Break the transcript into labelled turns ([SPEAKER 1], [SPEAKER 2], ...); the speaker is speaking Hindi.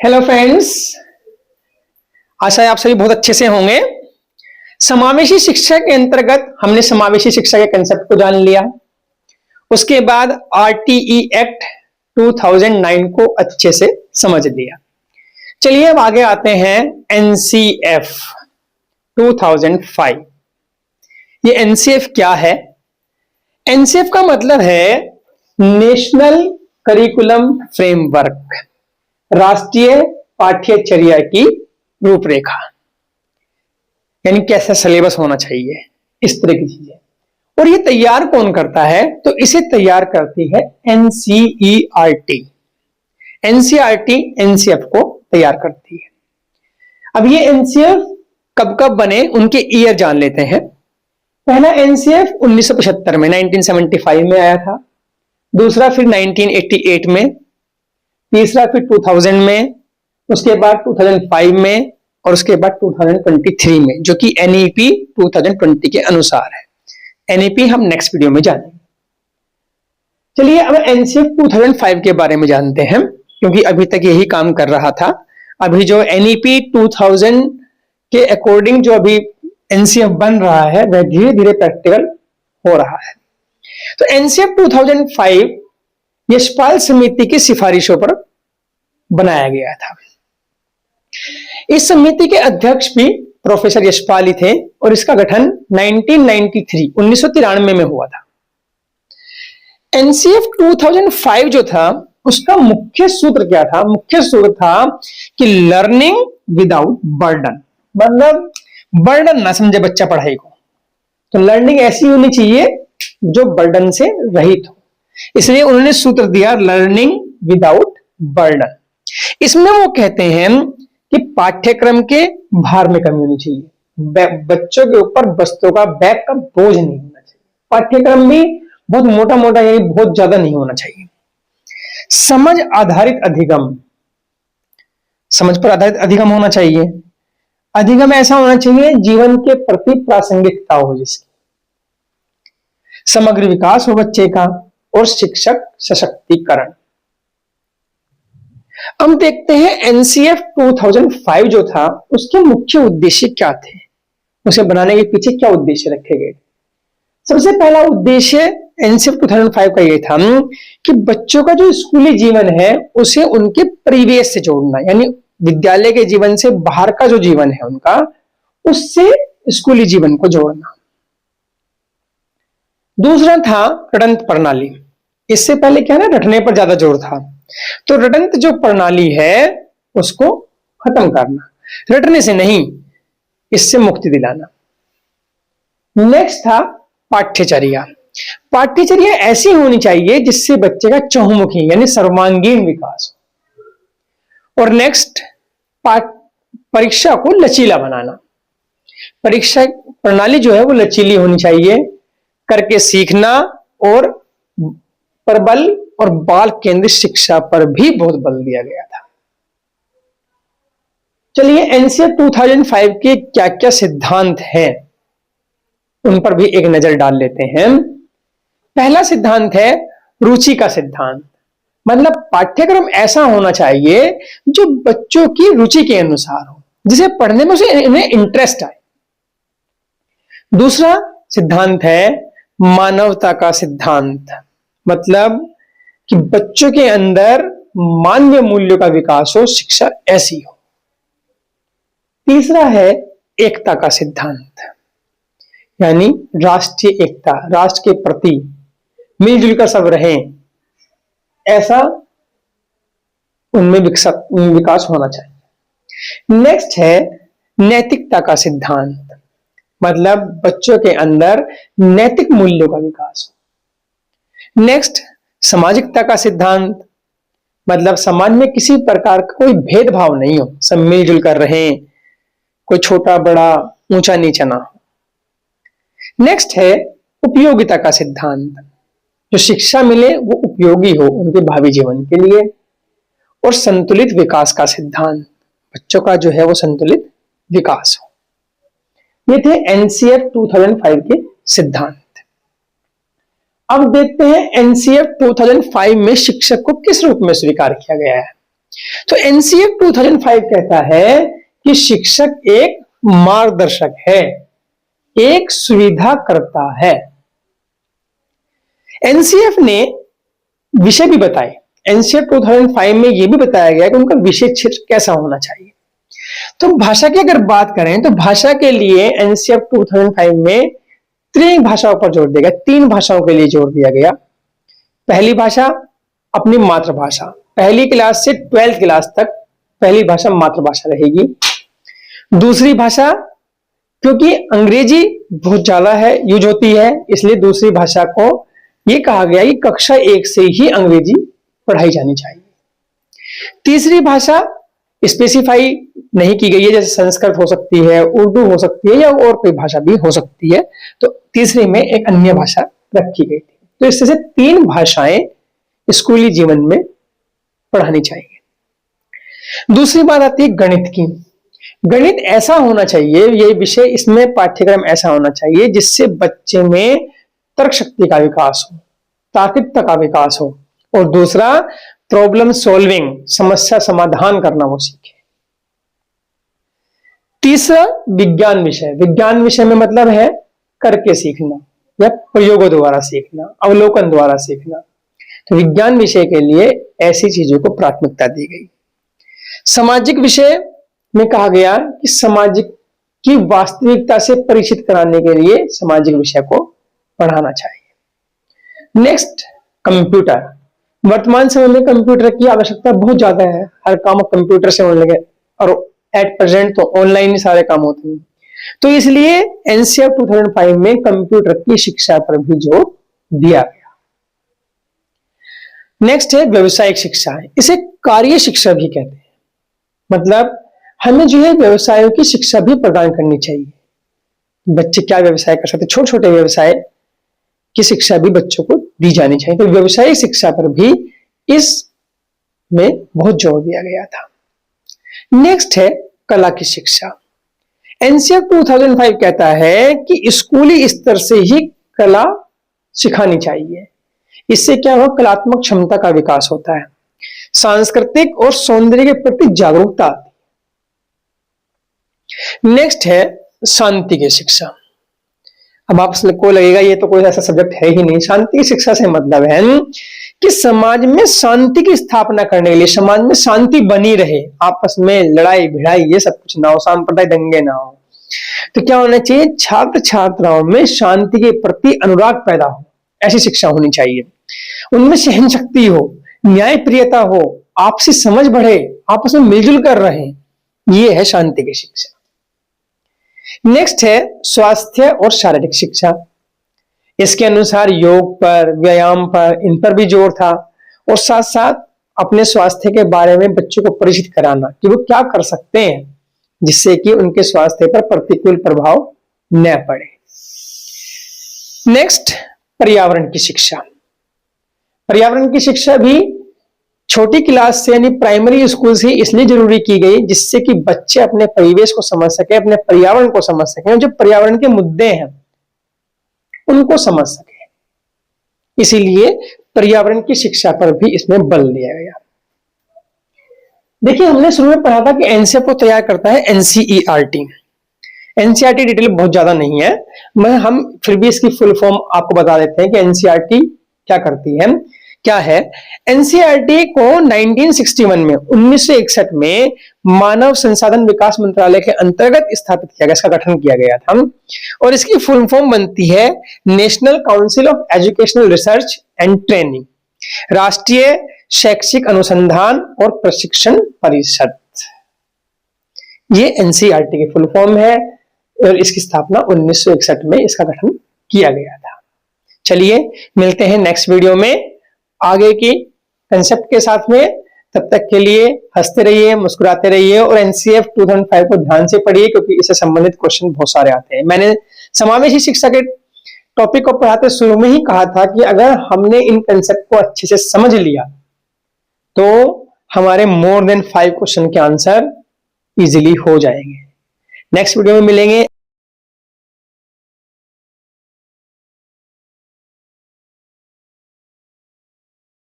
[SPEAKER 1] हेलो फ्रेंड्स, आशा है आप सभी बहुत अच्छे से होंगे। समावेशी शिक्षा के अंतर्गत हमने समावेशी शिक्षा के कंसेप्ट को जान लिया। उसके बाद आरटीई एक्ट 2009 को अच्छे से समझ लिया। चलिए अब आगे आते हैं एनसीएफ 2005। ये एनसीएफ क्या है? एनसीएफ का मतलब है नेशनल करिकुलम फ्रेमवर्क, राष्ट्रीय पाठ्यचर्या की रूपरेखा, यानी कैसा सिलेबस होना चाहिए, इस तरह की चीजें। और ये तैयार कौन करता है? तो इसे तैयार करती है एनसीईआरटी। एनसीईआरटी एनसीएफ को तैयार करती है। अब ये एनसीएफ कब कब बने, उनके ईयर जान लेते हैं। पहला एनसीएफ 1975 में 1975 में आया था। दूसरा फिर 1988 में, तीसरा फिर 2000 में, उसके बाद 2005 में और उसके बाद 2023 में, जो कि एनईपी 2020 के अनुसार है। एनईपी हम नेक्स्ट वीडियो में जानेंगे। चलिए अब एनसीएफ 2005 के बारे में जानते हैं, क्योंकि अभी तक यही काम कर रहा था। अभी जो एनईपी 2000 के अकॉर्डिंग जो अभी एनसीएफ बन रहा है वह धीरे धीरे प्रैक्टिकल हो रहा है। तो एनसीएफ 2005 यशपाल समिति की सिफारिशों पर बनाया गया था। इस समिति के अध्यक्ष भी प्रोफेसर यशपाल ही थे और इसका गठन 1993 में हुआ था। एनसीएफ 2005 जो था उसका मुख्य सूत्र क्या था? मुख्य सूत्र था कि लर्निंग विदाउट बर्डन, मतलब बर्डन ना समझे बच्चा पढ़ाई को। तो लर्निंग ऐसी होनी चाहिए जो बर्डन से रहित हो, इसलिए उन्होंने सूत्र दिया लर्निंग विदाउट बर्डन। इसमें वो कहते हैं कि पाठ्यक्रम के भार में कमी होनी चाहिए, बच्चों के ऊपर वस्तुओं का बैग का बोझ नहीं होना चाहिए। पाठ्यक्रम भी बहुत मोटा मोटा यानी बहुत ज्यादा नहीं होना चाहिए। समझ आधारित अधिगम, समझ पर आधारित अधिगम होना चाहिए। अधिगम ऐसा होना चाहिए जीवन के प्रति प्रासंगिकता हो जिसकी, समग्र विकास हो बच्चे का और शिक्षक सशक्तिकरण। हम देखते हैं एनसीएफ 2005 जो था उसके मुख्य उद्देश्य क्या थे, उसे बनाने के पीछे क्या उद्देश्य रखे गए। सबसे पहला उद्देश्य एनसीएफ 2005 का यह था कि बच्चों का जो स्कूली जीवन है उसे उनके परिवेश से जोड़ना, यानी विद्यालय के जीवन से बाहर का जो जीवन है उनका, उससे स्कूली जीवन को जोड़ना। दूसरा था रटंत प्रणाली। इससे पहले क्या है ना, रटने पर ज्यादा जोर था, तो रटंत जो प्रणाली है उसको खत्म करना, रटने से नहीं, इससे मुक्ति दिलाना। नेक्स्ट था पाठ्यचर्या। पाठ्यचर्या ऐसी होनी चाहिए जिससे बच्चे का चहुमुखी यानी सर्वांगीण विकास हो। और नेक्स्ट परीक्षा को लचीला बनाना। परीक्षा प्रणाली जो है वो लचीली होनी चाहिए, करके सीखना और प्रबल और बाल केंद्रित शिक्षा पर भी बहुत बल दिया गया था। चलिए एनसीएफ 2005 के क्या क्या सिद्धांत हैं उन पर भी एक नजर डाल लेते हैं। पहला सिद्धांत है रुचि का सिद्धांत, मतलब पाठ्यक्रम ऐसा होना चाहिए जो बच्चों की रुचि के अनुसार हो, जिसे पढ़ने में उसे इन्हें इंटरेस्ट आए। दूसरा सिद्धांत है मानवता का सिद्धांत, मतलब कि बच्चों के अंदर मानवीय मूल्यों का विकास हो, शिक्षा ऐसी हो। तीसरा है एकता का सिद्धांत, यानी राष्ट्रीय एकता, राष्ट्र के प्रति मिलजुल कर सब रहें, ऐसा उनमें विकास होना चाहिए। नेक्स्ट है नैतिकता का सिद्धांत, मतलब बच्चों के अंदर नैतिक मूल्यों का विकास हो। नेक्स्ट सामाजिकता का सिद्धांत, मतलब समाज में किसी प्रकार का कोई भेदभाव नहीं हो, सब मिलजुल कर रहें, कोई छोटा बड़ा ऊंचा नीचा ना हो। नेक्स्ट है उपयोगिता का सिद्धांत, जो शिक्षा मिले वो उपयोगी हो उनके भावी जीवन के लिए। और संतुलित विकास का सिद्धांत, बच्चों का जो है वो संतुलित विकास हो। ये थे एनसीएफ 2005 के सिद्धांत। अब देखते हैं एनसीएफ 2005 में शिक्षक को किस रूप में स्वीकार किया गया है। तो एनसीएफ 2005 कहता है कि शिक्षक एक मार्गदर्शक है, एक सुविधा करता है। एनसीएफ ने विषय भी बताए। एनसीएफ 2005 में यह भी बताया गया कि उनका विषय क्षेत्र कैसा होना चाहिए। तो भाषा की अगर बात करें तो भाषा के लिए एनसीएफ 2005 में तीन भाषाओं पर जोर दिया गया, तीन भाषाओं के लिए जोर दिया गया। पहली भाषा अपनी मातृभाषा, पहली क्लास से 12th क्लास तक पहली भाषा मातृभाषा रहेगी। दूसरी भाषा, क्योंकि अंग्रेजी बहुत ज्यादा है यूज होती है, इसलिए दूसरी भाषा को यह कहा गया कि कक्षा 1 से ही अंग्रेजी पढ़ाई जानी चाहिए। तीसरी भाषा स्पेसिफाई नहीं की गई है, जैसे संस्कृत हो सकती है, उर्दू हो सकती है, या और कोई भाषा भी हो सकती है, तो तीसरे में एक अन्य भाषा रखी गई थी। तो इससे से तीन भाषाएं स्कूली जीवन में पढ़ानी चाहिए। दूसरी बात आती है गणित की। गणित ऐसा होना चाहिए, ये विषय इसमें पाठ्यक्रम ऐसा होना चाहिए जिससे बच्चे में तर्क शक्ति का विकास हो, तार्किकता का विकास हो, और दूसरा प्रॉब्लम सॉल्विंग, समस्या समाधान करना वो सीखे। तीसरा विज्ञान विषय। विज्ञान विषय में मतलब है करके सीखना या प्रयोगों द्वारा सीखना, अवलोकन द्वारा सीखना। तो विज्ञान विषय के लिए ऐसी चीजों को प्राथमिकता दी गई। सामाजिक विषय में कहा गया कि सामाजिक की वास्तविकता से परिचित कराने के लिए सामाजिक विषय को पढ़ाना चाहिए। Next, computer. वर्तमान समय में कंप्यूटर की आवश्यकता बहुत ज्यादा है, हर काम कंप्यूटर से होने लगे, और एट प्रेजेंट तो ऑनलाइन ही सारे काम होते हैं। तो इसलिए एनसीएफ 2005 में कंप्यूटर की शिक्षा पर भी जोर दिया गया। नेक्स्ट है व्यावसायिक शिक्षा। इसे कार्य शिक्षा भी कहते हैं, मतलब हमें जो है व्यवसायों की शिक्षा भी प्रदान करनी चाहिए। बच्चे क्या व्यवसाय कर सकते, छोटे छोटे व्यवसाय की शिक्षा भी बच्चों को दी जानी चाहिए। तो व्यवसायिक शिक्षा पर भी इसमें बहुत जोर दिया गया था। नेक्स्ट है कला की शिक्षा। एनसीएफ 2005 कहता है कि स्कूली स्तर से ही कला सिखानी चाहिए। इससे क्या होगा, कलात्मक क्षमता का विकास होता है, सांस्कृतिक और सौंदर्य के प्रति जागरूकता आती है। नेक्स्ट है शांति की शिक्षा। अब आपको लगेगा ये तो कोई ऐसा सब्जेक्ट है ही नहीं। शांति की शिक्षा से मतलब है कि समाज में शांति की स्थापना करने के लिए, समाज में शांति बनी रहे, आपस में लड़ाई भिड़ाई ये सब कुछ ना हो, सांप्रदायिक दंगे ना हो, तो क्या होना चाहिए, छात्र छात्राओं में शांति के प्रति अनुराग पैदा हो, ऐसी शिक्षा होनी चाहिए। उनमें सहन शक्ति हो, न्याय प्रियता हो, आपसी समझ बढ़े, आपस में मिलजुल कर रहे, ये है शांति की शिक्षा। नेक्स्ट है स्वास्थ्य और शारीरिक शिक्षा। इसके अनुसार योग पर, व्यायाम पर, इन पर भी जोर था, और साथ साथ अपने स्वास्थ्य के बारे में बच्चों को परिचित कराना कि वो क्या कर सकते हैं जिससे कि उनके स्वास्थ्य पर प्रतिकूल प्रभाव न पड़े। नेक्स्ट, पर्यावरण की शिक्षा। पर्यावरण की शिक्षा भी छोटी क्लास से यानी प्राइमरी स्कूल से इसलिए जरूरी की गई जिससे कि बच्चे अपने परिवेश को समझ सके, अपने पर्यावरण को समझ सके, जो पर्यावरण के मुद्दे हैं उनको समझ सके। इसीलिए पर्यावरण की शिक्षा पर भी इसमें बल दिया गया। देखिए, हमने शुरू में पढ़ा था कि एनसीएफ को तैयार करता है एनसीईआरटी। एनसीईआरटी डिटेल बहुत ज्यादा नहीं है, हम फिर भी इसकी फुल फॉर्म आपको बता देते हैं कि एनसीईआरटी क्या करती है, क्या है। एनसीईआरटी को 1961 में मानव संसाधन विकास मंत्रालय के अंतर्गत स्थापित किया गया, इसका गठन किया गया था, और इसकी फुल फॉर्म बनती है national council of educational research and training, राष्ट्रीय शैक्षिक अनुसंधान और प्रशिक्षण परिषद। ये एनसीईआरटी की फुल फॉर्म है, और इसकी स्थापना 1961 में इसका गठन किया गया था। चलिए मिलते हैं नेक्स्ट वीडियो में आगे की कंसेप्ट के साथ में। तब तक के लिए हंसते रहिए, मुस्कुराते रहिए, और एनसीएफ 2005 को ध्यान से पढ़िए क्योंकि इससे संबंधित क्वेश्चन बहुत सारे आते हैं। मैंने समावेशी शिक्षा के टॉपिक को पढ़ाते शुरू में ही कहा था कि अगर हमने इन कंसेप्ट को अच्छे से समझ लिया तो हमारे मोर देन 5 क्वेश्चन के आंसर इजीली हो जाएंगे। नेक्स्ट वीडियो में मिलेंगे।